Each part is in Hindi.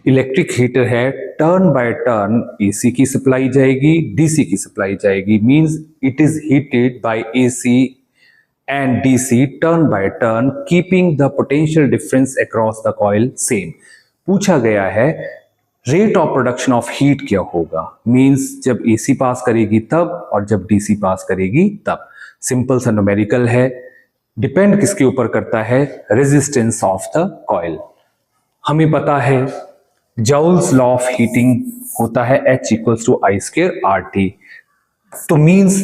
इलेक्ट्रिक हीटर है, टर्न बाय टर्न एसी की सप्लाई जाएगी, डीसी की सप्लाई जाएगी, means it is heated bye AC and DC turn by turn keeping the potential difference across the coil same. पूछा गया है rate of production of heat क्या होगा, मींस जब एसी पास करेगी तब और जब डीसी पास करेगी तब। सिंपल सा न्यूमेरिकल है, डिपेंड किसके ऊपर करता है, रेजिस्टेंस ऑफ द कॉइल। हमें पता है जॉल्स लॉ ऑफ हीटिंग होता है H equals to I square RT, तो मींस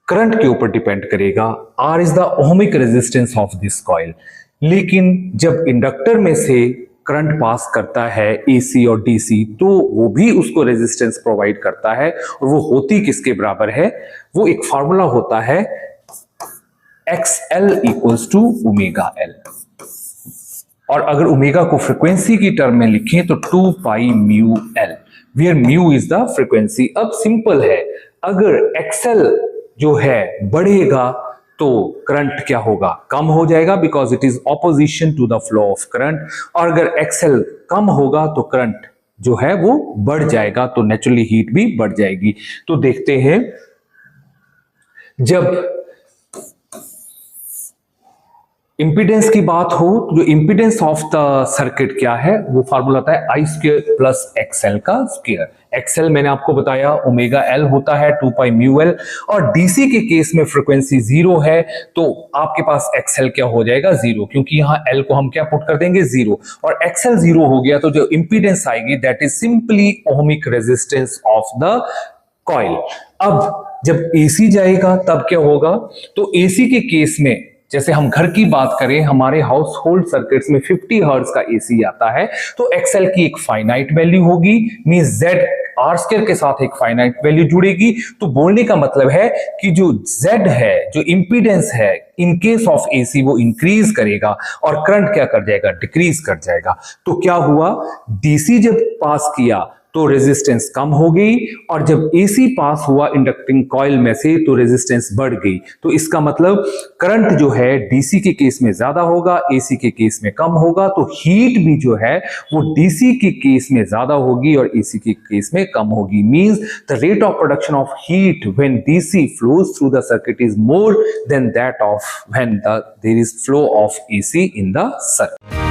करंट के ऊपर डिपेंड करेगा, R is the ohmic resistance of this coil. लेकिन जब इंडक्टर में से करंट पास करता है AC और DC, तो वो भी उसको रेजिस्टेंस प्रोवाइड करता है, और वो होती किसके बराबर है, वो एक फार्मूला होता है XL equals to omega L, और अगर ओमेगा को फ्रीक्वेंसी की टर्म में लिखें तो 2 pi mu L, where mu is the frequency. अब सिंपल है, अगर XL जो है बढ़ेगा तो करंट क्या होगा, कम हो जाएगा, because it is opposition to the flow of current. और अगर XL कम होगा तो करंट जो है वो बढ़ जाएगा, तो नेचुरली हीट भी बढ़ जाएगी। तो देखते हैं, जब इंपीडेंस की बात हो तो जो इंपीडेंस ऑफ द सर्किट क्या है, वो फार्मूला होता है आई स्क्वायर प्लस XL का स्क्वायर। XL मैंने आपको बताया ओमेगा L होता है 2 पाई म्यू L, और डीसी के केस में फ्रीक्वेंसी 0 है, तो आपके पास XL क्या हो जाएगा, 0, क्योंकि यहां L को हम क्या पुट कर देंगे, 0, और XL 0 हो गया, तो जो इंपीडेंस आएगी that is simply ohmic resistance of the coil. अब जब AC जाएगा तब क्या होगा, तो AC के केस में जैसे हम घर की बात करें, हमारे हाउस होल्ड सर्किट्स में 50 हर्ट्ज का एसी आता है, तो XL की एक फाइनाइट वैल्यू होगी, मींस Z R स्क्वायर के साथ एक फाइनाइट वैल्यू जुड़ेगी। तो बोलने का मतलब है कि जो Z है, जो इंपीडेंस है, इन केस ऑफ AC वो इंक्रीज करेगा और करंट क्या कर जाएगा, डिक्रीज कर जाएगा। तो क्या हुआ, DC जब पास किया तो रेजिस्टेंस कम हो गई, और जब AC पास हुआ इंडक्टिंग कॉइल में से तो रेजिस्टेंस बढ़ गई। तो इसका मतलब करंट जो है DC के केस में ज्यादा होगा, AC के केस में कम होगा, तो हीट भी जो है वो DC के केस में ज्यादा होगी और AC के केस में कम होगी। Means the rate of production of heat when DC flows through the circuit is more than that of when there is flow of AC in the circuit.